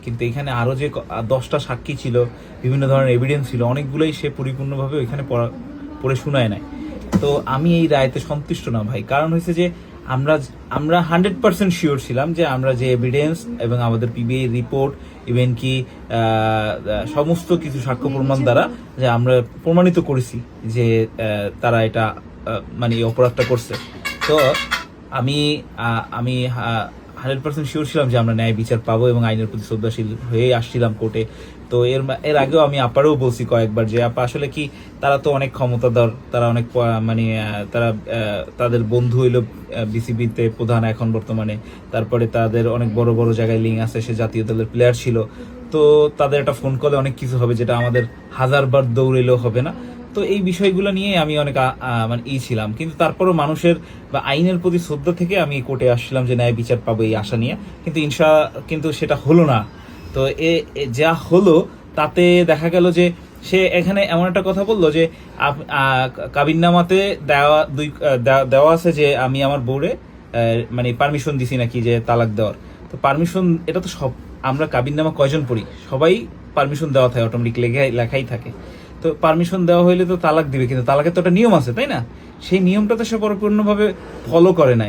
কিন্তু এখানে আরও যে 10টা সাক্ষী ছিল, বিভিন্ন ধরনের এভিডেন্স ছিল, অনেকগুলোই সে পরিপূর্ণভাবে ওইখানে পড়ে শোনায় নাই। তো আমি এই রায়তে সন্তুষ্ট না ভাই। কারণ হয়েছে যে আমরা আমরা 100% শিওর ছিলাম যে আমরা যে এভিডেন্স এবং আমাদের পিবিআই রিপোর্ট, ইভেন কি সমস্ত কিছু সাক্ষ্য প্রমাণ দ্বারা যে আমরা প্রমাণিত করেছি যে তারা এটা মানে এই অপরাধটা করছে। তো আমি আমি 100% শিওর ছিলাম যে আমরা ন্যায় বিচার পাবো এবং আইনের প্রতি শ্রদ্ধাশীল হয়ে আসছিলাম কোর্টে। তো এর আগেও আমি আপারও বলছি কয়েকবার যে আপা আসলে কি তারা তো অনেক ক্ষমতাধর, তারা অনেক মানে তারা তাদের বন্ধু হইলো বিসিবিতে প্রধান এখন বর্তমানে, তারপরে তাদের অনেক বড় বড় জায়গায় লিঙ্ক আছে, সে জাতীয় দলের প্লেয়ার ছিল। তো তাদের একটা ফোন কলে অনেক কিছু হবে যেটা আমাদের হাজারবার দৌড়েলেও হবে না। তো এই বিষয়গুলো নিয়ে আমি অনেক মানে ছিলাম, কিন্তু তারপরও মানুষের বা আইনের প্রতি শ্রদ্ধা থেকে আমি কোর্টে আসছিলাম যে ন্যায় বিচার পাবো এই আশা নিয়ে। কিন্তু সেটা হলো না। তো যা হলো তাতে দেখা গেল যে সে এখানে এমন একটা কথা বললো যে কাবিননামাতে দেওয়া আছে যে আমি আমার বউরে মানে পারমিশন দিছি নাকি যে তালাক দেওয়ার। তো পারমিশন এটা তো সব আমরা কাবিননামা কয়জন পড়ি, সবাই পারমিশন দেওয়া থাকে, অটোমেটিক লেখাই থাকে। তো পারমিশন দেওয়া হইলে তো তালাক দিবে, কিন্তু তালাকের তো একটা নিয়ম আছে, তাই না? সেই নিয়মটা তো সে পরিপূর্ণভাবে ফলো করে নাই।